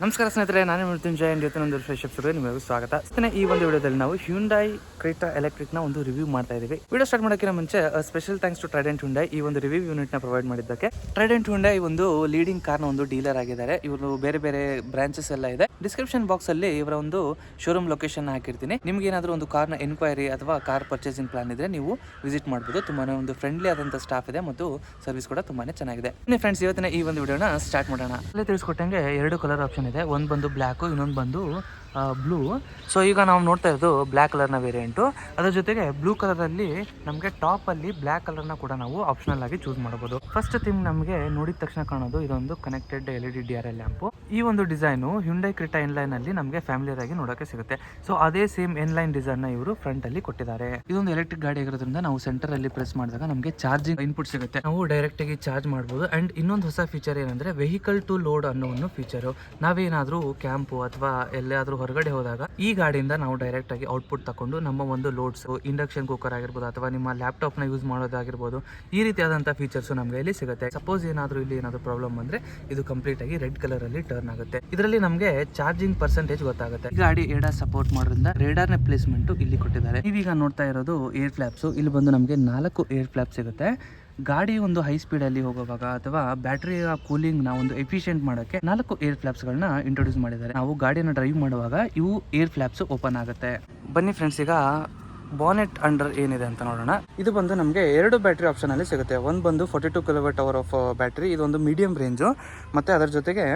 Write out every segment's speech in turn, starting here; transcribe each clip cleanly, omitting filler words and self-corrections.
ನಮಸ್ಕಾರ ಸ್ನೇಹಿತರೆ, ನಾನು ಮೃತ್ಯುಂಜಯ ಒಂದು ಫ್ರೆಶ್ ಎಪಿಸೋಡ್ಗೆ ನಿಮಗೂ ಸ್ವಾಗತ. ಈ ಒಂದು ವಿಡಿಯೋದಲ್ಲಿ ನಾವು ಹ್ಯುಂಡೈ ಕ್ರೆಟಾ ಎಲೆಕ್ಟ್ರಿಕ್ ನ ಒಂದು ರಿವ್ಯೂ ಮಾಡ್ತಾ ಇದೀವಿ. ವಿಡಿಯೋ ಸ್ಟಾರ್ಟ್ ಮಾಡೋಕ್ಕಿಂತ ಮುಂಚೆ special thanks to Trident Hyundai ಈ ಒಂದು ರಿವ್ಯೂ ಯೂನಿಟ್ ನ ಪ್ರೊವೈಡ್ ಮಾಡಿದ್ದಕ್ಕೆ. ಟ್ರೈಡೆಂಟ್ ಹ್ಯುಂಡೈ ಒಂದು ಲೀಡಿಂಗ್ ಕಾರ್ ನ ಒಂದು ಡೀಲರ್ ಆಗಿದ್ದಾರೆ. ಇವರು ಬೇರೆ ಬೇರೆ ಬ್ರಾಂಚಸ್ ಎಲ್ಲ ಇದೆ. ಡಿಸ್ಕ್ರಿಪ್ಷನ್ ಬಾಕ್ಸ್ ಅಲ್ಲಿ ಇವರ ಒಂದು ಶೋರೂಮ್ ಲೊಕೇಶನ್ ಹಾಕಿರ್ತೀನಿ. ನಿಮ್ಗೆ ಏನಾದರೂ ಒಂದು ಕಾರ್ ನ ಎನ್ಕ್ವೈರಿ ಅಥವಾ ಕಾರ್ ಪರ್ಚೇಸಿಂಗ್ ಪ್ಲಾನ್ ಇದ್ರೆ ನೀವು ವಿಸಿಟ್ ಮಾಡಬಹುದು. ತುಂಬಾನೇ ಒಂದು ಫ್ರೆಂಡ್ಲಿ ಆದಂತ ಸ್ಟಾಫ್ ಇದೆ ಮತ್ತು ಸರ್ವಿಸ್ ಕೂಡ ತುಂಬಾನೇ ಚೆನ್ನಾಗಿದೆ. ಫ್ರೆಂಡ್ಸ್, ಇವತ್ತಿನ ಈ ಒಂದು ವಿಡಿಯೋನ ಸ್ಟಾರ್ಟ್ ಮಾಡೋಣ. ಅಲ್ಲೇ ತಿಳಿಸ್ಕೊಟ್ಟಂಗೆ ಎರಡು ಕಲರ್ ಆಪ್ಷನ್ ಇದೆ. ಒಂದು ಬಂದು ಬ್ಲ್ಯಾಕ್, ಇನ್ನೊಂದು ಬಂದು ಬ್ಲೂ. ಸೊ ಈಗ ನಾವು ನೋಡ್ತಾ ಇರೋದು ಬ್ಲ್ಯಾಕ್ ಕಲರ್ನ ವೇರಿಯಂಟು. ಅದ್ರ ಜೊತೆಗೆ ಬ್ಲೂ ಕಲರಲ್ಲಿ ನಮಗೆ ಟಾಪಲ್ಲಿ ಬ್ಲ್ಯಾಕ್ ಕಲರ್ನ ಕೂಡ ನಾವು ಆಪ್ಷನಲ್ ಆಗಿ ಚೂಸ್ ಮಾಡಬಹುದು. ಫಸ್ಟ್ ಥಿಂಗ್ ನಮಗೆ ನೋಡಿದ ತಕ್ಷಣ ಕಾಣೋದು ಇದೊಂದು ಕನೆಕ್ಟೆಡ್ LED DRL ಲ್ಯಾಂಪು. ಈ ಒಂದು ಡಿಸೈನು ಹ್ಯುಂಡೈ ಕ್ರೆಟಾ ಎನ್ಲೈನ್ ಅಲ್ಲಿ ನಮಗೆ ಫ್ಯಾಮಿಲಿಯರ್ ಆಗಿ ನೋಡೋಕೆ ಸಿಗುತ್ತೆ. ಸೊ ಅದೇ ಸೇಮ್ ಎನ್ಲೈನ್ ಡಿಸೈನ್ ನ ಇವರು ಫ್ರಂಟ್ ಅಲ್ಲಿ ಕೊಟ್ಟಿದ್ದಾರೆ. ಇದೊಂದು ಎಲೆಕ್ಟ್ರಿಕ್ ಗಾಡಿ ಆಗಿರೋದ್ರಿಂದ ನಾವು ಸೆಂಟರ್ ಅಲ್ಲಿ ಪ್ರೆಸ್ ಮಾಡಿದಾಗ ನಮಗೆ ಚಾರ್ಜಿಂಗ್ ಇನ್ಪುಟ್ ಸಿಗುತ್ತೆ. ನಾವು ಡೈರೆಕ್ಟ್ ಆಗಿ ಚಾರ್ಜ್ ಮಾಡಬಹುದು. ಅಂಡ್ ಇನ್ನೊಂದು ಹೊಸ ಫೀಚರ್ ಏನಂದ್ರೆ ವೆಹಿಕಲ್ ಟು ಲೋಡ್ ಅನ್ನೋ ಒಂದು ಫೀಚರ್. ನಾವೇನಾದ್ರೂ ಕ್ಯಾಂಪು ಅಥವಾ ಎಲ್ಲಾದ್ರೂ ಹೊರಗಡೆ ಹೋದಾಗ ಈ ಗಾಡಿಯಿಂದ ನಾವು ಡೈರೆಕ್ಟ್ ಆಗಿ ಔಟ್ಪುಟ್ ತಕೊಂಡು ನಮ್ಮ ಒಂದು ಲೋಡ್ಸ್, ಇಂಡಕ್ಷನ್ ಕುಕ್ಕರ್ ಆಗಿರ್ಬೋದು ಅಥವಾ ನಿಮ್ಮ ಲ್ಯಾಪ್ಟಾಪ್ ನ ಯೂಸ್ ಮಾಡೋದಾಗಿರ್ಬೋದು, ಈ ರೀತಿಯಾದಂತಹ ಫೀಚರ್ಸ್ ನಮಗೆ ಇಲ್ಲಿ ಸಿಗುತ್ತೆ. ಸಪೋಸ್ ಏನಾದ್ರೂ ಇಲ್ಲಿ ಏನಾದ್ರು ಪ್ರಾಬ್ಲಮ್ ಬಂದ್ರೆ ಇದು ಕಂಪ್ಲೀಟ್ ಆಗಿ ರೆಡ್ ಕಲರ್ ಅಲ್ಲಿ ಟರ್ನ್ ಆಗುತ್ತೆ. ಇದರಲ್ಲಿ ನಮಗೆ ಚಾರ್ಜಿಂಗ್ ಪರ್ಸೆಂಟೇಜ್ ಗೊತ್ತಾಗುತ್ತೆ. ಈ ಗಾಡಿ ಏಡಾ ಸಪೋರ್ಟ್ ಮಾಡೋದ್ರಿಂದ ರೇಡಾರ್ ನ ಪ್ಲೇಸ್ಮೆಂಟ್ ಇಲ್ಲಿ ಕೊಟ್ಟಿದ್ದಾರೆ. ನೀವೀಗ ನೋಡ್ತಾ ಇರೋದು ಏರ್ ಫ್ಲಾಪ್ಸ್. ಇಲ್ಲಿ ಬಂದು ನಮಗೆ 4 ಏರ್ ಫ್ಲಾಪ್ ಸಿಗುತ್ತೆ. ಗಾಡಿ ಒಂದು ಹೈ ಸ್ಪೀಡ್ ಅಲ್ಲಿ ಹೋಗುವಾಗ ಅಥವಾ ಬ್ಯಾಟರಿಯ ಕೂಲಿಂಗ್ ನ ಒಂದು ಎಫಿಷಿಯಂಟ್ ಮಾಡೋಕೆ 4 ಏರ್ ಫ್ಲಾಪ್ಸ್ ಗಳನ್ನ ಇಂಟ್ರೊಡ್ಯೂಸ್ ಮಾಡಿದ್ದಾರೆ. ನಾವು ಗಾಡಿಯನ್ನು ಡ್ರೈವ್ ಮಾಡುವಾಗ ಇವು ಏರ್ ಫ್ಲಾಪ್ಸ್ ಓಪನ್ ಆಗುತ್ತೆ. ಬನ್ನಿ ಫ್ರೆಂಡ್ಸ್, ಈಗ ಬಾನೆಟ್ ಅಂಡರ್ ಏನಿದೆ ಅಂತ ನೋಡೋಣ. ಇದು ಬಂದು ನಮಗೆ 2 ಬ್ಯಾಟರಿ ಆಪ್ಷನ್ ಅಲ್ಲಿ ಸಿಗುತ್ತೆ. ಒಂದು ಬಂದು 42 kWh ಆಫ್ ಬ್ಯಾಟರಿ, ಇದೊಂದು ಮೀಡಿಯಂ ರೇಂಜು. ಮತ್ತೆ ಅದರ ಜೊತೆಗೆ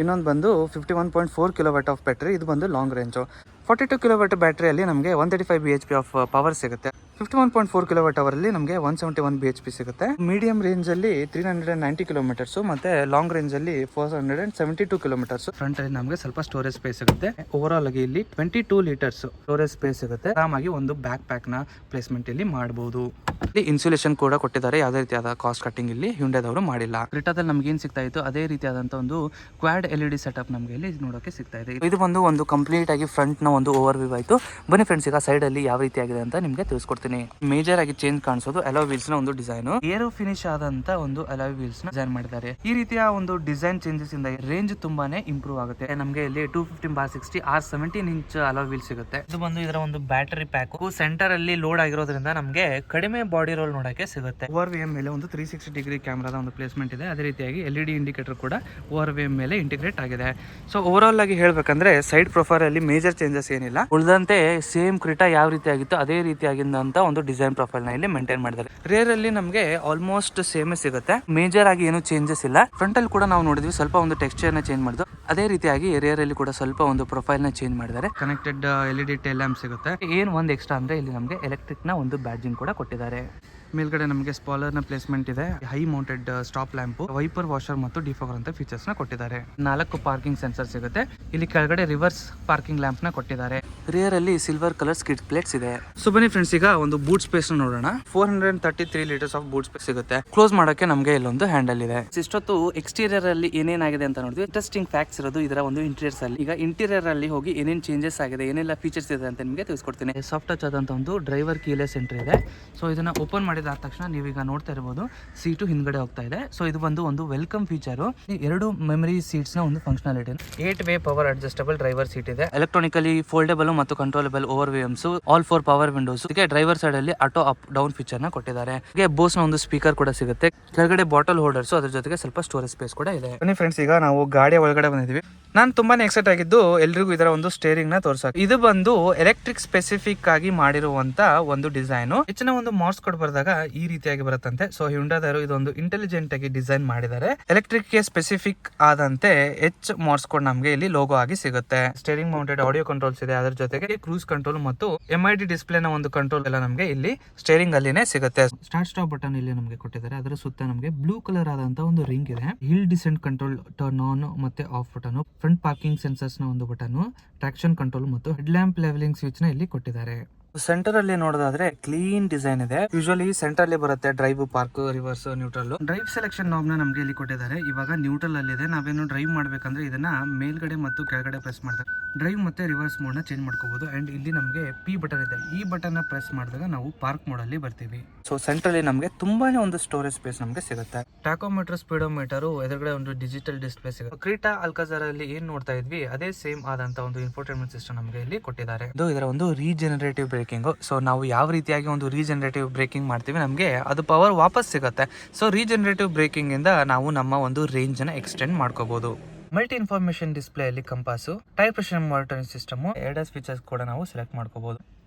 ಇನ್ನೊಂದು ಬಂದು 51.4 kW ಆಫ್ ಬ್ಯಾಟರಿ, ಇದು ಬಂದು ಲಾಂಗ್ ರೇಂಜು. 42 kW ಬ್ಯಾಟರಿಯಲ್ಲಿ ನಮಗೆ 135 bhp ಆಫ್ ಪವರ್ ಸಿಗುತ್ತೆ. 51.4 kWh ಅಲ್ಲಿ ನಮಗೆ 171 bhp ಸಿಗುತ್ತೆ. ಮೀಡಿಯಂ ರೇಂಜ್ ಅಲ್ಲಿ 390 ಕಿಲೋಮೀಟರ್ಸ್ ಮತ್ತೆ ಲಾಂಗ್ ರೇಂಜ್ ಅಲ್ಲಿ 472 ಕಿಲೋಮೀಟರ್ಸ್. ಫ್ರಂಟ್ ಅಲ್ಲಿ ನಮಗೆ ಸ್ವಲ್ಪ ಸ್ಟೋರೇಜ್ ಸ್ಪೇಸ್ ಸಿಗುತ್ತೆ. ಓವರ್ ಆಲ್ ಆಗಿ ಇಲ್ಲಿ 22 ಲೀಟರ್ಸ್ ಸ್ಟೋರೇಜ್ ಸ್ಪೇಸ್ ಸಿಗುತ್ತೆ. ಆರಾಮಾಗಿ ಒಂದು ಬ್ಯಾಕ್ ಪ್ಯಾಕ್ ನ ಪ್ಲೇಸ್ಮೆಂಟ್ ಇಲ್ಲಿ ಮಾಡಬಹುದು. ಇಲ್ಲಿ ಇನ್ಸುಲೇಷನ್ ಕೂಡ ಕೊಟ್ಟಿದ್ದಾರೆ. ಯಾವುದೇ ರೀತಿಯಾದ ಕಾಸ್ಟ್ ಕಟ್ಟಿಂಗ್ ಇಲ್ಲಿ ಹ್ಯುಂಡೈದವರು ಮಾಡಿಲ್ಲ. ಕ್ರೆಟಾದಲ್ಲಿ ನಮ್ಗೆ ಏನ್ ಸಿಗ್ತಾ ಇತ್ತು ಅದೇ ರೀತಿಯಾದಂತ ಒಂದು ಕ್ವಾಡ್ LED ಸೆಟಪ್ ನಮಗೆ ಇಲ್ಲಿ ನೋಡೋಕೆ ಸಿಗ್ತಾ ಇದೆ. ಇದು ಒಂದು ಕಂಪ್ಲೀಟ್ ಆಗಿ ಫ್ರಂಟ್ ನ ಒಂದು ಓವರ್ ವ್ಯೂ ಆಯ್ತು. ಬನ್ನಿ ಫ್ರೆಂಡ್ಸ್, ಈಗ ಸೈಡ್ ಅಲ್ಲಿ ಯಾವ ರೀತಿಯಾಗಿದೆ ಅಂತ ನಿಮ್ಗೆ ತಿಳಿಸ್ಕೊಡ್ತೀನಿ. ಮೇಜರ್ ಆಗಿ ಚೇಂಜ್ ಕಾಣಿಸೋದು ಅಲಾಯ್ ವೀಲ್ಸ್ ನ ಒಂದು ಡಿಸೈನ್. ಏರೋ ಫಿನಿಶ್ ಆದಂತ ಒಂದು ಅಲಾಯ್ ವೀಲ್ಸ್ ನ ಡಿಸೈನ್ ಮಾಡಿದ್ದಾರೆ. ಈ ರೀತಿಯ ಒಂದು ಡಿಸೈನ್ ಚೇಂಜಸ್ ಇಂದ ರೇಂಜ್ ತುಂಬಾನೇ ಇಂಪ್ರೂವ್ ಆಗುತ್ತೆ. ನಮಗೆ ಇಲ್ಲಿ 215/60 R17 ಇಂಚ್ ಅಲಾಯ್ ವೀಲ್ ಸಿಗುತ್ತೆ. ಇದು ಬಂದು ಇದರ ಒಂದು ಬ್ಯಾಟರಿ ಪ್ಯಾಕ್ ಸೆಂಟರ್ ಅಲ್ಲಿ ಲೋಡ್ ಆಗಿರೋದ್ರಿಂದ ನಮಗೆ ಕಡಿಮೆ ಬಾಡಿ ರೋಲ್ ನೋಡಕ್ಕೆ ಸಿಗುತ್ತೆ. ಓವರ್ ವಿ ಮೇಲೆ ಒಂದು 360 ಡಿಗ್ರಿ ಕ್ಯಾಮೆರಾದ ಒಂದು ಪ್ಲೇಸ್ಮೆಂಟ್ ಇದೆ. ಅದೇ ರೀತಿಯಾಗಿ LED ಇಂಡಿಕೇಟರ್ ಕೂಡ ಓವರ್ ವಿ ಮೇಲೆ ಇಂಟಿಗ್ರೇಟ್ ಆಗಿದೆ. ಸೊ ಓವರ್ ಆಲ್ ಆಗಿ ಹೇಳ್ಬೇಕಂದ್ರೆ ಸೈಡ್ ಪ್ರೊಫೈಲ್ ಅಲ್ಲಿ ಮೇಜರ್ ಚೇಂಜಸ್ ಏನಿಲ್ಲ. ಉಳಿದಂತೆ ಸೇಮ್ ಕ್ರೆಟಾ ಯಾವ ರೀತಿ ಆಗಿತ್ತು ಅದೇ ರೀತಿಯಾಗಿದ್ದಂತ ಒಂದು ಡಿಸೈನ್ ಪ್ರೊಫೈಲ್ ನ ಇಲ್ಲಿ ಮೇಂಟೈನ್ ಮಾಡಿದ್ದಾರೆ. ರೇರ್ ಅಲ್ಲಿ ನಮಗೆ ಆಲ್ಮೋಸ್ಟ್ ಸೇಮ್ ಸಿಗುತ್ತೆ. ಮೇಜರ್ ಆಗಿ ಏನು ಚೇಂಜಸ್ ಇಲ್ಲ. ಫ್ರಂಟ್ ಅಲ್ಲಿ ಕೂಡ ನಾವು ನೋಡಿದ್ವಿ ಸ್ವಲ್ಪ ಒಂದು ಟೆಕ್ಸ್ಚರ್ ನ ಚೇಂಜ್ ಮಾಡಿದ್ರು. ಅದೇ ರೀತಿಯಾಗಿ ರೇರ್ ಅಲ್ಲಿ ಕೂಡ ಸ್ವಲ್ಪ ಒಂದು ಪ್ರೊಫೈಲ್ ನ ಚೇಂಜ್ ಮಾಡಿದ್ದಾರೆ. ಕನೆಕ್ಟೆಡ್ LED ಟೇಲ್ ಲ್ಯಾಂಪ್ ಸಿಗುತ್ತೆ. ಏನ್ ಒಂದು ಎಕ್ಸ್ಟ್ರಾ ಅಂದ್ರೆ ಇಲ್ಲಿ ನಮಗೆ ಎಲೆಕ್ಟ್ರಿಕ್ ನ ಒಂದು ಬ್ಯಾಡ್ಜಿಂಗ್ ಕೂಡ ಕೊಟ್ಟಿದ್ದಾರೆ. ಮೇಲ್ಗಡೆ ನಮಗೆ ಸ್ಪಾಲರ್ ನ ಪ್ಲೇಸ್ಮೆಂಟ್ ಇದೆ. High mounted stop lamp, wiper washer ಮತ್ತು ಡಿಫಾಗರ್ ಅಂತ ಫೀಚರ್ಸ್ ನ ಕೊಟ್ಟಿದ್ದಾರೆ. 4 ಪಾರ್ಕಿಂಗ್ ಸೆನ್ಸರ್ ಸಿಗುತ್ತೆ. ಇಲ್ಲಿ ಕೆಳಗಡೆ ರಿವರ್ಸ್ ಪಾರ್ಕಿಂಗ್ ಲ್ಯಾಂಪ್ ನ ಕೊಟ್ಟಿದ್ದಾರೆ. ರಿಯರ್ ಅಲ್ಲಿ ಸಿಲ್ವರ್ ಕಲರ್ ಸ್ಕಿಡ್ ಪ್ಲೇಟ್ಸ್ ಇದೆ. ಸೊ ಬನ್ನಿ ಫ್ರೆಂಡ್ಸ್, ಈಗ ಒಂದು ಬೂಟ್ ಸ್ಪೇಸ್ ನೋಡೋಣ. 433 ಲೀಟರ್ಸ್ ಆಫ್ ಬೂಟ್ ಸ್ಪೇಸ್ ಸಿಗುತ್ತೆ. ಕ್ಲೋಸ್ ಮಾಡೋಕೆ ನಮಗೆ ಇಲ್ಲೊಂದು ಹ್ಯಾಂಡಲ್ ಇದೆ. ಇಷ್ಟೊತ್ತು ಎಕ್ಸ್ಟೀರಿಯರ್ ಅಲ್ಲಿ ಏನೇನಾಗಿದೆ ಅಂತ ನೋಡಿದ್ವಿ. ಇಂಟ್ರೆಸ್ಟಿಂಗ್ ಫ್ಯಾಕ್ಟ್ಸ್ ಇರೋದು ಇದರ ಒಂದು ಇಂಟೀರಿಯರ್ಸ್ ಅಲ್ಲಿ. ಈಗ ಇಂಟೀರಿಯರ್ ಅಲ್ಲಿ ಹೋಗಿ ಏನೇನ್ ಚೇಂಜಸ್ ಆಗಿದೆ, ಏನೆಲ್ಲ ಫೀಚರ್ಸ್ ಇದೆ ಅಂತ ನಿಮಗೆ ತಿಳಿಸ್ಕೊಡ್ತೀನಿ. ಸಾಫ್ಟ್ ಟಚ್ ಆದಂತ ಒಂದು ಡ್ರೈವರ್ ಕೀಲೆಸ್ ಎಂಟ್ರಿ ಇದೆ. ಸೊ ಇದನ್ನ ಓಪನ್ ಮಾಡಿದ ತಕ್ಷಣ ನೀವೀಗ ನೋಡ್ತಾ ಇರಬಹುದು ಸೀಟು ಹಿಂದ್ಗಡೆ ಹೋಗ್ತಾ ಇದೆ. ಸೊ ಇದು ಒಂದು ವೆಲ್ಕಮ್ ಫೀಚರ್. 2 ಮೆಮರಿ ಸೀಟ್ಸ್ ನ ಒಂದು ಫಂಕ್ಷನಾಲಿಟಿ. 8-ವೇ ಪವರ್ ಅಡ್ಜಸ್ಟಬಲ್ ಡ್ರೈವರ್ ಸೀಟ್ ಇದೆ. ಎಲೆಕ್ಟ್ರಾನಿಕಲಿ ಫೋಲ್ಡಬಲ್ ಮತ್ತು controllable over VMs, all 4 power windows. Driver side ಅಲ್ಲಿ ಆಟೋ ಅಪ್ ಡೌನ್ ಫೀಚರ್ ನ ಕೊಟ್ಟಿದ್ದಾರೆ. ಬೋಸ್ ನ ಒಂದು ಸ್ಪೀಕರ್ ಕೂಡ ಸಿಗುತ್ತೆ. ಕೆಳಗಡೆ ಬಾಟಲ್ ಹೋಲ್ಡರ್ಸ್, ಅದ್ರ ಜೊತೆಗೆ ಸ್ವಲ್ಪ ಸ್ಟೋರೇಜ್ ಸ್ಪೇಸ್ ಕೂಡ ಇದೆ. ಬನ್ನಿ ಫ್ರೆಂಡ್ಸ್, ಈಗ ನಾವು ಗಾಡಿಯ ಒಳಗಡೆ ಬಂದಿದ್ದೀವಿ. ನಾನು ತುಂಬಾನೇ ಎಕ್ಸೈಟ್ ಆಗಿದ್ದು ಎಲ್ರಿಗೂ ಇದರ ಒಂದು ಸ್ಟೇರಿಂಗ್ ನ ತೋರ್ಸಕ್ಕೆ. ಇದು ಬಂದು ಎಲೆಕ್ಟ್ರಿಕ್ ಸ್ಪೆಸಿಫಿಕ್ ಆಗಿ ಮಾಡಿರುವಂತ ಒಂದು ಡಿಸೈನ್. ಹೆಚ್ಚಿನ ಒಂದು ಮಾರ್ಕ್ಸ್ ಕೊಡ್ ಬರೆದಾಗ ಈ ರೀತಿಯಾಗಿ ಬರುತ್ತಂತೆ. ಸೊ ಹ್ಯುಂಡೈದವರು ಇದೊಂದು ಇಂಟೆಲಿಜೆಂಟ್ ಆಗಿ ಡಿಸೈನ್ ಮಾಡಿದ್ದಾರೆ. ಎಲೆಕ್ಟ್ರಿಕ್ ಗೆ ಸ್ಪೆಸಿಫಿಕ್ ಆದಂತೆ ಮಾರ್ಕ್ಸ್ ಕೋಡ್ ನಮಗೆ ಇಲ್ಲಿ ಲೋಗೋ ಆಗಿ ಸಿಗುತ್ತೆ. ಸ್ಟೇರಿಂಗ್ ಮೌಂಟೆಡ್ ಆಡಿಯೋ ಕಂಟ್ರೋಲ್ಸ್ ಇದೆ. ಅದರ ಜೊತೆಗೆ ಕ್ರೂಸ್ ಕಂಟ್ರೋಲ್ ಮತ್ತು MID ಡಿಸ್ಪ್ಲೇ ನ ಒಂದು ಕಂಟ್ರೋಲ್ ಎಲ್ಲ ನಮಗೆ ಇಲ್ಲಿ ಸ್ಟೇರಿಂಗ್ ಅಲ್ಲಿನೇ ಸಿಗುತ್ತೆ. ಸ್ಟಾರ್ಟ್ ಸ್ಟಾಪ್ ಬಟನ್ ಇಲ್ಲಿ ನಮಗೆ ಕೊಟ್ಟಿದ್ದಾರೆ. ಅದರ ಸುತ್ತ ನಮಗೆ ಬ್ಲೂ ಕಲರ್ ಆದಂತ ಒಂದು ರಿಂಗ್ ಇದೆ. Hill descent control, turn on ಮತ್ತೆ off button, front parking sensors ನ ಒಂದು ಬಟನ್, ಟ್ರಾಕ್ಷನ್ ಕಂಟ್ರೋಲ್ ಮತ್ತು ಹೆಡ್ ಲ್ಯಾಂಪ್ ಲೆವೆಲಿಂಗ್ ಸ್ವಿಚ್ ನ ಇಲ್ಲಿ ಕೊಟ್ಟಿದ್ದಾರೆ. ಸೆಂಟರ್ ಅಲ್ಲಿ ನೋಡೋದಾದ್ರೆ ಕ್ಲೀನ್ ಡಿಸೈನ್ ಇದೆ. ಯೂಶುವಲಿ ಸೆಂಟರ್ ಅಲ್ಲಿ ಬರುತ್ತೆ drive, park, reverse, neutral. Drive selection knob ನ ನಮ್ಗೆ ಇಲ್ಲಿ ಕೊಟ್ಟಿದ್ದಾರೆ. ಇವಾಗ ನ್ಯೂಟ್ರಲ್ ಅಲ್ಲಿ ಇದೆ. ನಾವೇನು ಡ್ರೈವ್ ಮಾಡ್ಬೇಕಂದ್ರೆ ಇದನ್ನ ಮೇಲ್ಗಡೆ ಮತ್ತು ಕೆಳಗಡೆ ಪ್ರೆಸ್ ಮಾಡಿದ್ರೆ ಡ್ರೈವ್ ಮತ್ತೆ ರಿವರ್ಸ್ ಮೋಡ್ ನ ಚೇಂಜ್ ಮಾಡ್ಕೋಬಹುದು. ಅಂಡ್ ಇಲ್ಲಿ ನಮಗೆ ಪಿ ಬಟನ್ ಇದೆ. ಈ ಬಟನ್ ನ ಪ್ರೆಸ್ ಮಾಡಿದಾಗ ನಾವು ಪಾರ್ಕ್ ಮೋಡ್ ಅಲ್ಲಿ ಬರ್ತೀವಿ. ಸೊ ಸೆಂಟರ್ ಅಲ್ಲಿ ನಮಗೆ ತುಂಬಾನೇ ಒಂದು ಸ್ಟೋರೇಜ್ ಸ್ಪೇಸ್ ನಮಗೆ ಸಿಗುತ್ತೆ. ಟ್ಯಾಕೋಮೀಟರ್, ಸ್ಪೀಡೋಮೀಟರ್, ಎದುರುಗಡೆ ಒಂದು ಡಿಜಿಟಲ್ ಡಿಸ್ಪ್ಲೇ ಸಿಗುತ್ತೆ. ಕ್ರೀಟಾ ಅಲ್ಕಾಜಾರ್ ಅಲ್ಲಿ ಏನ್ ನೋಡ್ತಾ ಇದ್ವಿ ಅದೇ ಸೇಮ್ ಆದಂತ ಒಂದು ಇನ್ಫೋಟೈನ್ಮೆಂಟ್ ಸಿಸ್ಟಮ್ ನಮಗೆ ಇಲ್ಲಿ ಕೊಟ್ಟಿದ್ದಾರೆ. ಇದರ ಒಂದು ರೀಜನರೇಟಿವ್ ಬ್ರೇಕಿಂಗ್. ಸೊ ನಾವು ಯಾವ ರೀತಿಯಾಗಿ ಒಂದು ರೀಜನರೇಟಿವ್ ಬ್ರೇಕಿಂಗ್ ಮಾಡ್ತೀವಿ ನಮಗೆ ಅದು ಪವರ್ ವಾಪಸ್ ಸಿಗುತ್ತೆ. ಸೊ ರೀಜನರೇಟಿವ್ ಬ್ರೇಕಿಂಗ್ ಇಂದ ನಾವು ನಮ್ಮ ಒಂದು ರೇಂಜ್ ಅನ್ನ ಎಕ್ಸ್ಟೆಂಡ್ ಮಾಡ್ಕೋಬಹುದು. ಮಲ್ಟಿ ಇನ್ಫಾರ್ಮೇಶನ್ ಡಿಸ್ಪ್ಲೇ ಅಲ್ಲಿ compass, tyre pressure monitoring system, ADAS features ಕೂಡ ನಾವು ಸೆಲೆಕ್ಟ್ ಮಾಡ್ಕೋಬಹುದು.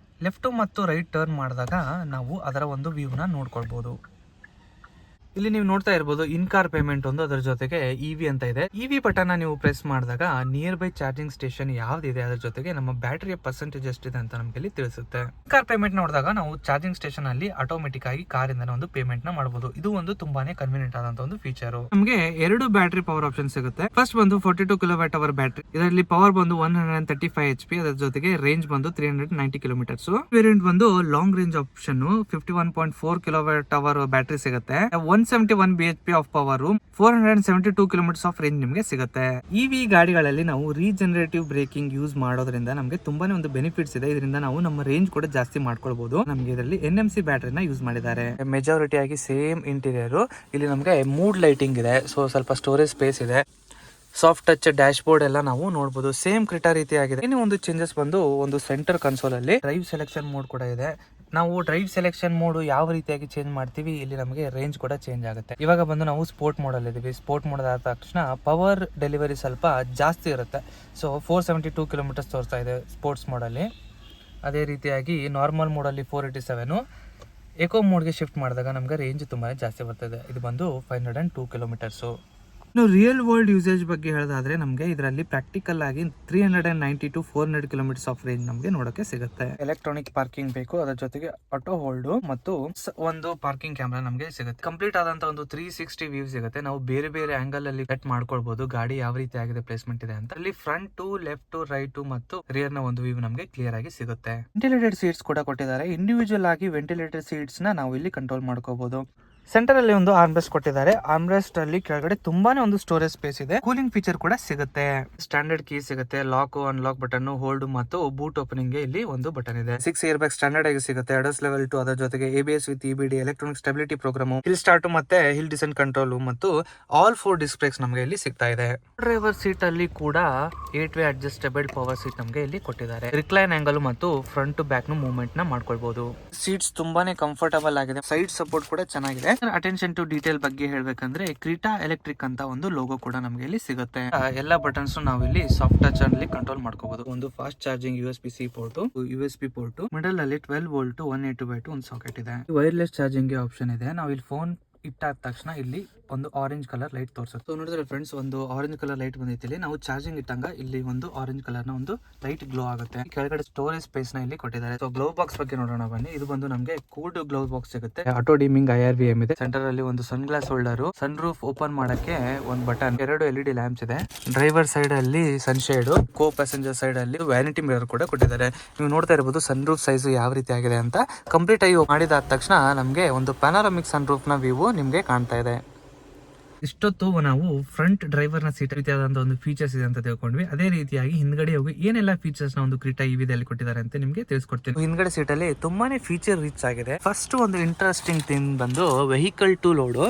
ಲೆಫ್ಟ್ ಮತ್ತು ರೈಟ್ ಟರ್ನ್ ಮಾಡಿದಾಗ ನಾವು ಅದರ ಒಂದು ವ್ಯೂ ನ ನೋಡ್ಕೊಳ್ಬಹುದು. ಇಲ್ಲಿ ನೀವು ನೋಡ್ತಾ ಇರಬಹುದು ಇನ್ ಕಾರ್ ಪೇಮೆಂಟ್ ಒಂದು, ಅದರ ಜೊತೆಗೆ EV ಅಂತ ಇದೆ. EV ಬಟನ್ ನೀವು ಪ್ರೆಸ್ ಮಾಡಿದಾಗ ನಿಯರ್ ಬೈ ಚಾರ್ಜಿಂಗ್ ಸ್ಟೇಷನ್ ಯಾವ್ದಿದೆ, ಅದರ ಜೊತೆಗೆ ನಮ್ಮ ಬ್ಯಾಟರಿಯ ಪರ್ಸೆಂಟೇಜ್ ಎಷ್ಟಿದೆ ಅಂತ ನಮಗೆ ಇಲ್ಲಿ ತಿಳಿಸುತ್ತೆ. ಕಾರ್ ಪೇಮೆಂಟ್ ನೋಡಿದಾಗ ನಾವು ಚಾರ್ಜಿಂಗ್ ಸ್ಟೇಷನ್ ಅಲ್ಲಿ ಆಟೋಮೆಟಿಕ್ ಆಗಿ ಕಾರಿಂದ ಒಂದು ಪೇಮೆಂಟ್ ನ ಮಾಡಬಹುದು. ಇದು ಒಂದು ತುಂಬಾನೇ ಕನ್ವೀನಿಯಂಟ್ ಆದಂತ ಒಂದು ಫೀಚರ್. ನಮಗೆ 2 ಬ್ಯಾಟರಿ ಪವರ್ ಆಪ್ಷನ್ ಸಿಗುತ್ತೆ. ಫಸ್ಟ್ ಬಂದು 42 kWh ಬ್ಯಾಟರಿ. ಇದರಲ್ಲಿ ಪವರ್ ಬಂದು 135 HP, ಅದರ ಜೊತೆಗೆ ರೇಂಜ್ ಬಂದು 390 ಕಿಲೋಮೀಟರ್ಸ್. ವೇರಿಯಂಟ್ ಬಂದು long range option 51.4 kWh battery ಸಿಗುತ್ತೆ. 171 bhp of power, 472 kilometres of range ನಿಮಗೆ ಸಿಗುತ್ತೆ. EV ಗಾಡಿಗಳಲ್ಲಿ ನಾವು ರೀಜನರೇಟಿವ್ ಬ್ರೇಕಿಂಗ್ ಯೂಸ್ ಮಾಡೋದ್ರಿಂದ ನಮಗೆ ತುಂಬಾನೇ ಒಂದು ಬೆನಿಫಿಟ್ಸ್ ಇದೆ. ಇದರಿಂದ ನಾವು ನಮ್ಮ ರೇಂಜ್ ಕೂಡ ಜಾಸ್ತಿ ಮಾಡ್ಕೊಳ್ಬಹುದು. ನಮಗೆ ಇದರಲ್ಲಿ NMC ಬ್ಯಾಟರಿನ ಯೂಸ್ ಮಾಡಿದ್ದಾರೆ. ಮೆಜಾರಿಟಿ ಆಗಿ ಸೇಮ್ ಇಂಟೀರಿಯರ್. ಇಲ್ಲಿ ನಮಗೆ ಮೂಡ್ ಲೈಟಿಂಗ್ ಇದೆ. ಸೊ ಸ್ವಲ್ಪ ಸ್ಟೋರೇಜ್ ಸ್ಪೇಸ್ ಇದೆ. ಸಾಫ್ಟ್ ಟಚ್ ಡ್ಯಾಶ್ ಬೋರ್ಡ್ ಎಲ್ಲ ನಾವು ನೋಡಬಹುದು. ಸೇಮ್ ಕ್ರೀಟಾ ರೀತಿ ಆಗಿದೆ. ಇನ್ನು ಒಂದು ಚೇಂಜಸ್ ಬಂದು ಒಂದು ಸೆಂಟರ್ ಕನ್ಸೋಲ್ ಅಲ್ಲಿ ಡ್ರೈವ್ ಸೆಲೆಕ್ಷನ್ ಮೋಡ್ ಕೂಡ ಇದೆ. ನಾವು ಡ್ರೈವ್ ಸೆಲೆಕ್ಷನ್ ಮೋಡ್ ಯಾವ ರೀತಿಯಾಗಿ ಚೇಂಜ್ ಮಾಡ್ತೀವಿ, ಇಲ್ಲಿ ನಮಗೆ ರೇಂಜ್ ಕೂಡ ಚೇಂಜ್ ಆಗುತ್ತೆ. ಇವಾಗ ಬಂದು ನಾವು ಸ್ಪೋರ್ಟ್ ಮೋಡ್ ಅಲ್ಲಿ ಇದೀವಿ. ಸ್ಪೋರ್ಟ್ ಮೋಡ್ ಆದ ತಕ್ಷಣ ಪವರ್ ಡೆಲಿವರಿ ಸ್ವಲ್ಪ ಜಾಸ್ತಿ ಇರುತ್ತೆ. ಸೊ 472 ಕಿಲೋಮೀಟರ್ಸ್ ತೋರಿಸ್ತಾ ಇದೆ ಸ್ಪೋರ್ಟ್ಸ್ ಮೋಡ್ ಅಲ್ಲಿ. ಅದೇ ರೀತಿಯಾಗಿ ನಾರ್ಮಲ್ ಮೋಡ್ ಅಲ್ಲಿ 487. ಎಕೋ ಮೋಡ್ಗೆ ಶಿಫ್ಟ್ ಮಾಡಿದಾಗ ನಮಗೆ ರೇಂಜ್ ತುಂಬಾ ಜಾಸ್ತಿ ಬರ್ತದೆ. ಇದು ಬಂದು 502 ಕಿಲೋಮೀಟರ್ಸ್. ಇನ್ನು ರಿಯಲ್ ವರ್ಲ್ಡ್ ಯೂಸೇಜ್ ಬಗ್ಗೆ ಹೇಳೋದಾದ್ರೆ ನಮಗೆ ಇದರಲ್ಲಿ ಪ್ರಾಕ್ಟಿಕಲ್ ಆಗಿ 390 to 400 ಕಿಲೋಮೀಟರ್ಸ್ ಆಫ್ ರೇಂಜ್ ನಮಗೆ ನೋಡಕ್ಕೆ ಸಿಗುತ್ತೆ. ಎಲೆಕ್ಟ್ರಾನಿಕ್ ಪಾರ್ಕಿಂಗ್ ಬೇಕು, ಅದರ ಜೊತೆಗೆ ಆಟೋ ಹೋಲ್ಡ್ ಮತ್ತು ಒಂದು ಪಾರ್ಕಿಂಗ್ ಕ್ಯಾಮೆರಾ ನಮಗೆ ಸಿಗುತ್ತೆ. ಕಂಪ್ಲೀಟ್ ಆದಂತ ಒಂದು 360 ವ್ಯೂ ಸಿಗುತ್ತೆ. ನಾವು ಬೇರೆ ಬೇರೆ ಆಂಗಲ್ ಅಲ್ಲಿ ಕಟ್ ಮಾಡ್ಕೊಳ್ಬಹುದು ಗಾಡಿ ಯಾವ ರೀತಿ ಆಗಿದೆ, ಪ್ಲೇಸ್ಮೆಂಟ್ ಇದೆ ಅಂತ. ಅಲ್ಲಿ ಫ್ರಂಟ್, ಲೆಫ್ಟ್, ರೈಟ್ ಮತ್ತು ರಿಯರ್ ನ ಒಂದು ವ್ಯೂ ನಮಗೆ ಕ್ಲಿಯರ್ ಆಗಿ ಸಿಗುತ್ತೆ. ವೆಂಟಿಲೇಟೆಡ್ ಸೀಟ್ಸ್ ಕೂಡ ಕೊಟ್ಟಿದ್ದಾರೆ. ಇಂಡಿವಿಜುವಲ್ ಆಗಿ ವೆಂಟಿಲೇಟೆಡ್ ಸೀಟ್ಸ್ ನ ನಾವು ಇಲ್ಲಿ ಕಂಟ್ರೋಲ್ ಮಾಡ್ಕೋಬಹುದು. ಸೆಂಟರ್ ಅಲ್ಲಿ ಒಂದು ಆರ್ಮ್ರೆಸ್ಟ್ ಕೊಟ್ಟಿದ್ದಾರೆ. ಆರ್ಮ್ರೆಸ್ಟ್ ಅಲ್ಲಿ ಕೆಳಗಡೆ ತುಂಬಾನೇ ಒಂದು ಸ್ಟೋರೇಜ್ ಸ್ಪೇಸ್ ಇದೆ. ಕೂಲಿಂಗ್ ಫೀಚರ್ ಕೂಡ ಸಿಗುತ್ತೆ. ಸ್ಟ್ಯಾಂಡರ್ಡ್ ಕೀ ಸಿಗುತ್ತೆ. ಲಾಕ್, ಅನ್ಲಾಕ್ ಬಟನ್, ಹೋಲ್ಡ್ ಮತ್ತು ಬೂಟ್ ಓಪನಿಂಗ್ ಗೆ ಇಲ್ಲಿ ಒಂದು ಬಟನ್ ಇದೆ. 6 ಏರ್ ಬ್ಯಾಗ್ ಸ್ಟ್ಯಾಂಡರ್ಡ್ ಆಗಿ ಸಿಗುತ್ತೆ. ADAS ಲೆವೆಲ್ 2, ಅದರ ಜೊತೆಗೆ ABS with EBD, electronic stability programme, hill start ಮತ್ತೆ ಹಿಲ್ ಡಿಸೆಂಟ್ ಕಂಟ್ರೋಲ್ ಮತ್ತು ಆಲ್ 4 ಡಿಸ್ಕ್ ಬ್ರೇಕ್ಸ್ ನಮಗೆ ಇಲ್ಲಿ ಸಿಗ್ತಾ ಇದೆ. ಡ್ರೈವರ್ ಸೀಟ್ ಅಲ್ಲಿ ಕೂಡ 8-way ಅಡ್ಜಸ್ಟಬಲ್ ಪವರ್ ಸೀಟ್ ನಮಗೆ ಇಲ್ಲಿ ಕೊಟ್ಟಿದ್ದಾರೆ. ರಿಕ್ಲೈನ್ ಆಂಗಲ್ ಮತ್ತು ಫ್ರಂಟ್ ಬ್ಯಾಕ್ ನ ಮೂವ್ಮೆಂಟ್ ನ ಮಾಡ್ಕೊಳ್ಬಹುದು. ಸೀಟ್ಸ್ ತುಂಬಾನೇ ಕಂಫರ್ಟಬಲ್ ಆಗಿದೆ. ಸೈಡ್ ಸಪೋರ್ಟ್ ಕೂಡ ಚೆನ್ನಾಗಿದೆ. ಅಟೆನ್ಷನ್ ಟು ಡೀಟೇಲ್ ಬಗ್ಗೆ ಹೇಳ್ಬೇಕಂದ್ರೆ ಕ್ರೀಟಾ ಎಲೆಕ್ಟ್ರಿಕ್ ಅಂತ ಒಂದು ಲೋಗೋ ಕೂಡ ನಮಗೆ ಇಲ್ಲಿ ಸಿಗುತ್ತೆ. ಎಲ್ಲಾ ಬಟನ್ಸ್ ನಾವು ಇಲ್ಲಿ ಸಾಫ್ಟ್ ಟಚ್ ಅಲ್ಲಿ ಕಂಟ್ರೋಲ್ ಮಾಡ್ಕೋಬಹುದು. ಒಂದು fast charging USB-C port, USB port, middle ಅಲ್ಲಿ 12 ವೋಲ್ಟ್ 180/2 ಒಂದು ಸಾಕೆಟ್ ಇದೆ. ವೈರ್ಲೆಸ್ ಚಾರ್ಜಿಂಗ್ ಆಪ್ಷನ್ ಇದೆ. ನಾವು ಇಲ್ಲಿ ಫೋನ್ ಇಟ್ಟಾದ ತಕ್ಷಣ ಇಲ್ಲಿ ಒಂದು ಆರೆಂಜ್ ಕಲರ್ ಲೈಟ್ ತೋರಿಸುತ್ತೆ. ನೋಡಿದ್ರೆ ಫ್ರೆಂಡ್ಸ್, ಒಂದು ಆರೆಂಜ್ ಕಲರ್ ಲೈಟ್ ಬಂದೈತಿ. ಇಲ್ಲಿ ನಾವು ಚಾರ್ಜಿಂಗ್ ಇಟ್ಟಂಗ ಇಲ್ಲಿ ಒಂದು ಆರೆಂಜ್ ಕಲರ್ ನ ಒಂದು ಲೈಟ್ ಗ್ಲೋ ಆಗುತ್ತೆ. ಕೆಳಗಡೆ ಸ್ಟೋರೇಜ್ ಸ್ಪೇಸ್ ನ ಇಲ್ಲಿ ಕೊಟ್ಟಿದ್ದಾರೆ. ಸೊ ಗ್ಲೋ ಬಾಕ್ಸ್ ಬಗ್ಗೆ ನೋಡೋಣ ಬನ್ನಿ. ಇದು ಬಂದು ನಮಗೆ ಕೂಲ್ಡ್ ಗ್ಲೋ ಬಾಕ್ಸ್ ಸಿಗುತ್ತೆ. ಆಟೋ ಡಿಮಿಂಗ್ IRVM ಇದೆ. ಸೆಂಟರ್ ಅಲ್ಲಿ ಒಂದು sunglass holder, sunroof open ಮಾಡಕ್ಕೆ ಒಂದು ಬಟನ್, 2 LED ಲ್ಯಾಂಪ್ಸ್ ಇದೆ. ಡ್ರೈವರ್ ಸೈಡ್ ಅಲ್ಲಿ ಸನ್ಶೇಡ್, ಕೋ ಪ್ಯಾಸೆಂಜರ್ ಸೈಡ್ ಅಲ್ಲಿ ವ್ಯಾನಿಟಿ ಮಿರರ್ ಕೂಡ ಕೊಟ್ಟಿದ್ದಾರೆ. ನೀವು ನೋಡ್ತಾ ಇರಬಹುದು ಸನ್ ರೂಫ್ ಸೈಜ್ ಯಾವ ರೀತಿ ಆಗಿದೆ ಅಂತ. ಕಂಪ್ಲೀಟ್ ಆಗಿ ಮಾಡಿದ ತಕ್ಷಣ ನಮಗೆ ಒಂದು ಪ್ಯಾನೋರಾಮಿಕ್ ಸನ್ ರೂಫ್ ನ ವ್ಯೂ ನಿಮ್ಗೆ ಕಾಣ್ತಾ ಇದೆ. ಇಷ್ಟೊತ್ತು ನಾವು ಫ್ರಂಟ್ ಡ್ರೈವರ್ ನ ಸೀಟ್ ರೀತಿಯಾದಂತಹ ಒಂದು ಫೀಚರ್ಸ್ ಇದೆ ಅಂತ ತಿಳ್ಕೊಂಡ್ವಿ. ಅದೇ ರೀತಿಯಾಗಿ ಹಿಂದ್ಗಡೆ ಹೋಗಿ ಏನೆಲ್ಲ ಫೀಚರ್ಸ್ ನ ಒಂದು ಕ್ರೀಟಾ EVದಲ್ಲಿ ಕೊಟ್ಟಿದ್ದಾರೆ ಅಂತ ನಿಮ್ಗೆ ತಿಳಿಸ್ಕೊಡ್ತೀನಿ. ಹಿಂದ್ಗಡೆ ಸೀಟ್ ಅಲ್ಲಿ ತುಂಬಾನೇ ಫೀಚರ್ ರಿಚ್ ಆಗಿದೆ. ಫಸ್ಟ್ ಒಂದು ಇಂಟ್ರೆಸ್ಟಿಂಗ್ ಥಿಂಗ್ ಬಂದು ವೆಹಿಕಲ್ ಟು ಲೋಡ್.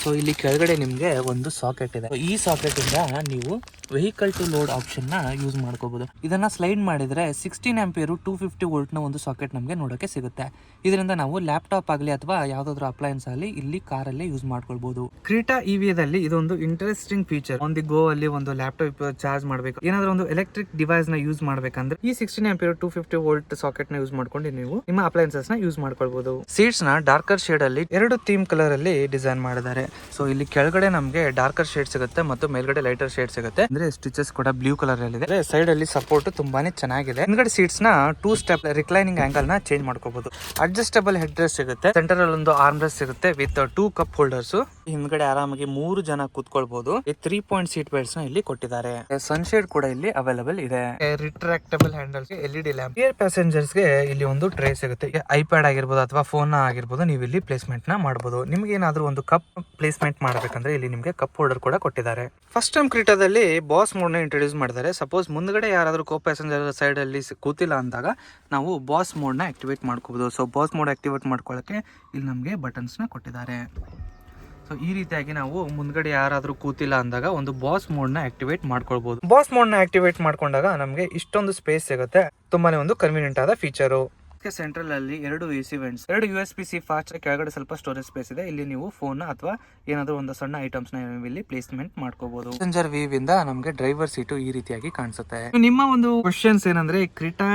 ಸೊ ಇಲ್ಲಿ ಕೆಳಗಡೆ ನಿಮ್ಗೆ ಒಂದು ಸಾಕೆಟ್ ಇದೆ. ಈ ಸಾಕೆಟ್ ಇಂದ ನೀವು ವೆಹಿಕಲ್ ಟು ಲೋಡ್ ಆಪ್ಷನ್ ನ ಯೂಸ್ ಮಾಡ್ಕೋಬಹುದು. ಇದನ್ನ ಸ್ಲೈಡ್ ಮಾಡಿದ್ರೆ 16 ಆಂಪಿಯರ್ 250 ವೋಲ್ಟ್ ನ ಒಂದು ಸಾಕೆಟ್ ನಮಗೆ ನೋಡಕ್ಕೆ ಸಿಗುತ್ತೆ. ಇದರಿಂದ ನಾವು ಲ್ಯಾಪ್ಟಾಪ್ ಆಗಲಿ ಅಥವಾ ಯಾವ್ದಾದ್ರು ಅಪ್ಲಯನ್ಸ್ ಆಗಲಿ ಇಲ್ಲಿ ಕಾರಲ್ಲಿ ಯೂಸ್ ಮಾಡ್ಕೊಳ್ಬಹುದು. ಕ್ರೀಟಾ EVದಲ್ಲಿ ಇದೊಂದು ಇಂಟ್ರೆಸ್ಟಿಂಗ್ ಫೀಚರ್. ಒಂದು ಗೋ ಅಲ್ಲಿ ಒಂದು ಲ್ಯಾಪ್ಟಾಪ್ ಚಾರ್ಜ್ ಮಾಡಬೇಕು, ಏನಾದ್ರೂ ಒಂದು ಎಲೆಕ್ಟ್ರಿಕ್ ಡಿವೈಸ್ ನ ಯೂಸ್ ಮಾಡ್ಬೇಕಂದ್ರೆ ಈ 16 ಆಂಪಿಯರ್ 250 ವೋಲ್ಟ್ ಸಾಕೆಟ್ ನ ಯೂಸ್ ಮಾಡ್ಕೊಂಡು ನೀವು ನಿಮ್ಮ ಅಪ್ಲಯನ್ಸಸ್ ನ ಯೂಸ್ ಮಾಡ್ಕೊಳ್ಬಹುದು. ಸೀಟ್ಸ್ ನ ಡಾರ್ಕರ್ ಶೇಡ್ ಅಲ್ಲಿ 2 ಥೀಮ್ ಕಲರ್ ಅಲ್ಲಿ ಡಿಸೈನ್ ಮಾಡಿದ್ದಾರೆ. ಸೊ ಇಲ್ಲಿ ಕೆಳಗಡೆ ನಮಗೆ ಡಾರ್ಕರ್ ಶೇಡ್ ಸಿಗುತ್ತೆ ಮತ್ತು ಮೇಲ್ಗಡೆ ಲೈಟರ್ ಶೇಡ್ ಸಿಗುತ್ತೆ. ಅಂದ್ರೆ ಸ್ಟಿಚಸ್ ಕೂಡ ಬ್ಲೂ ಕಲರ್ ಅಲ್ಲಿ ಇದೆ. ಸೈಡ್ ಅಲ್ಲಿ ಸಪೋರ್ಟ್ ತುಂಬಾನೇ ಚೆನ್ನಾಗಿದೆ. ಹಿಂದ್ಗಡೆ ಸೀಟ್ಸ್ ನ 2 ಸ್ಟೆಪ್ ರಿಕ್ಲೈನಿಂಗ್ ಆಂಗಲ್ ನ ಚೇಂಜ್ ಮಾಡ್ಕೋಬಹುದು. ಅಡ್ಜಸ್ಟಬಲ್ ಹೆಡ್ ರೆಸ್ಟ್ ಸಿಗುತ್ತೆ. ಸೆಂಟರ್ ಅಲ್ಲಿ ಒಂದು ಆರ್ಮ್ ರೆಸ್ಟ್ ಸಿಗುತ್ತೆ ವಿತ್ 2 ಕಪ್ ಹೋಲ್ಡರ್ಸ್. ಹಿಂದ್ಗಡೆ ಆರಾಮಾಗಿ 3 ಜನ ಕೂತ್ಕೊಳ್ಬಹುದು. 3 ಸೀಟ್ ಬೆಲ್ಟ್ಸ್ ನ ಇಲ್ಲಿ ಕೊಟ್ಟಿದ್ದಾರೆ. ಸನ್ಶೇಡ್ ಕೂಡ ಇಲ್ಲಿ ಅವೈಲೇಬಲ್ ಇದೆ. Retractable handles, LED lamp. Rear passengers ಗೆ ಇಲ್ಲಿ ಒಂದು ಟ್ರೇ ಸಿಗುತ್ತೆ. ಐಪ್ಯಾಡ್ ಆಗಿರ್ಬೋದು ಅಥವಾ ಫೋನ್ ಆಗಿರ್ಬೋದು, ನೀವು ಇಲ್ಲಿ ಪ್ಲೇಸ್ಮೆಂಟ್ ನ ಮಾಡಬಹುದು. ನಿಮ್ಗೆ ಏನಾದ್ರೂ ಒಂದು ಕಪ್ ಪ್ಲೇಸ್ಮೆಂಟ್ ಮಾಡಬೇಕಂದ್ರೆ ಇಲ್ಲಿ ನಿಮ್ಗೆ ಕಪ್ ಹೋಲ್ಡರ್ ಕೂಡ ಕೊಟ್ಟಿದ್ದಾರೆ. ಫಸ್ಟ್ ಟೈಮ್ ಕ್ರೀಟಾದಲ್ಲಿ ಬಾಸ್ ಮೋಡ್ ನ ಇಂಟ್ರೊಡ್ಯೂಸ್ ಮಾಡಿದ್ದಾರೆ. ಸಪೋಸ್ ಮುಂದ್ಗಡೆ ಯಾರಾದ್ರೂ ಕೋ ಪ್ಯಾಸೆಂಜರ್ ಸೈಡ್ ಅಲ್ಲಿ ಕೂತಿಲ್ಲ ಅಂದಾಗ ನಾವು ಬಾಸ್ ಮೋಡ್ ನ ಆಕ್ಟಿವೇಟ್ ಮಾಡ್ಕೋಬಹುದು. ಸೊ ಬಾಸ್ ಮೋಡ್ ಆಕ್ಟಿವೇಟ್ ಮಾಡ್ಕೊಳ್ಳಕ್ಕೆ ಇಲ್ಲಿ ನಮಗೆ ಬಟನ್ಸ್ ನ ಕೊಟ್ಟಿದ್ದಾರೆ. ಸೊ ಈ ರೀತಿಯಾಗಿ ನಾವು ಮುಂದ್ಗಡೆ ಯಾರಾದ್ರೂ ಕೂತಿಲ್ಲ ಅಂದಾಗ ಒಂದು ಬಾಸ್ ಮೋಡ್ ನ ಆಕ್ಟಿವೇಟ್ ಮಾಡ್ಕೊಳ್ಬಹುದು. ಬಾಸ್ ಮೋಡ್ ನ ಆಕ್ಟಿವೇಟ್ ಮಾಡ್ಕೊಂಡಾಗ ನಮಗೆ ಇಷ್ಟೊಂದು ಸ್ಪೇಸ್ ಸಿಗುತ್ತೆ. ತುಂಬಾನೇ ಒಂದು ಕನ್ವೀನಿಯಂಟ್ ಆದ ಫೀಚರು. ಸೆಂಟ್ರಲ್ ಅಲ್ಲಿ 2 AC ವೆಂಟ್ಸ್, 2 USB-C ಫಾಸ್ಟ್, ಕೆಳಗಡೆ ಸ್ವಲ್ಪ ಸ್ಟೋರೇಜ್ ಸ್ಪೇಸ್ ಇದೆ. ಇಲ್ಲಿ ನೀವು ಫೋನ್ ಅಥವಾ ಏನಾದರೂ ಒಂದು ಸಣ್ಣ ಐಟಮ್ಸ್ ನ ಇಲ್ಲಿ ಪ್ಲೇಸ್ಮೆಂಟ್ ಮಾಡ್ಕೋಬಹುದು. ಪ್ಯಾಸೆಂಜರ್ ವ್ಯೂ ಇಂದ ನಮಗೆ ಡ್ರೈವರ್ ಸೀಟು ಈ ರೀತಿಯಾಗಿ ಕಾಣಿಸುತ್ತೆ. ನಿಮ್ಮ ಒಂದು ಕ್ವಶನ್ಸ್ ಏನಂದ್ರೆ ಕ್ರೀಟಾ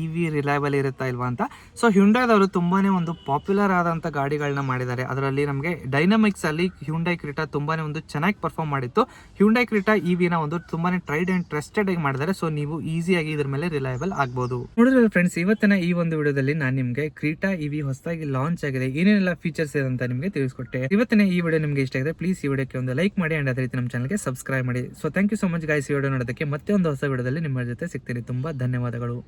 EV ರಿಲಯಬಲ್ ಇರುತ್ತಾ ಇಲ್ವಾ ಅಂತ. ಸೊ ಹ್ಯುಂಡೈದವರು ತುಂಬಾನೇ ಒಂದು ಪಾಪ್ಯುಲರ್ ಆದಂತ ಗಾಡಿಗಳನ್ನ ಮಾಡಿದ್ದಾರೆ. ಅದರಲ್ಲಿ ನಮಗೆ ಡೈನಾಮಿಕ್ಸ್ ಅಲ್ಲಿ ಹ್ಯುಂಡೈ ಕ್ರೀಟಾ ತುಂಬಾನೇ ಒಂದು ಚೆನ್ನಾಗಿ ಪರ್ಫಾರ್ಮ್ ಮಾಡಿತ್ತು. ಹ್ಯುಂಡೈ ಕ್ರೀಟಾ EV ನ ಒಂದು ತುಂಬಾನೇ ಟ್ರೈಡ್ ಅಂಡ್ ಟ್ರಸ್ಟೆಡ್ ಆಗಿ ಮಾಡಿದ್ದಾರೆ. ಸೊ ನೀವು ಈಸಿಯಾಗಿ ಇದ್ರ ಮೇಲೆ ರಿಲಯಬಲ್ ಆಗಬಹುದು. ನೋಡಿದ್ರೆ ಫ್ರೆಂಡ್ಸ್, ಇವತ್ತಿನ ಈ ಒಂದು ವಿಡಿಯೋದಲ್ಲಿ ನಾನು ನಿಮಗೆ ಕ್ರೀಟಾ EV ಹೊಸದಾಗಿ ಲಾಂಚ್ ಆಗಿದೆ, ಏನೇನೆಲ್ಲ ಫೀಚರ್ಸ್ ಇದೆ ಅಂತ ನಿಮಗೆ ತಿಳಿಸ್ಕೊಟ್ಟೆ. ಇವತ್ತಿನ ಈ ವಿಡಿಯೋ ನಿಮಗೆ ಇಷ್ಟ ಆಗಿದೆ, ಪ್ಲೀಸ್ ಈ ವಿಡಿಯೋಕ್ಕೆ ಒಂದು ಲೈಕ್ ಮಾಡಿ ಅಂಡ್ ಅದೇ ರೀತಿ ನಮ್ಮ ಚಾನಲ್ಗೆ ಸಬ್ಸ್ಕ್ರೈಬ್ ಮಾಡಿ. So thank you so much guys. ಈ ವಿಡಿಯೋ ನೋಡೋದಕ್ಕೆ ಮತ್ತೆ ಒಂದು ಹೊಸ ವಿಡಿಯೋದಲ್ಲಿ ನಿಮ್ಮ ಜೊತೆ ಸಿಗ್ತೀನಿ. ತುಂಬಾ ಧನ್ಯವಾದಗಳು.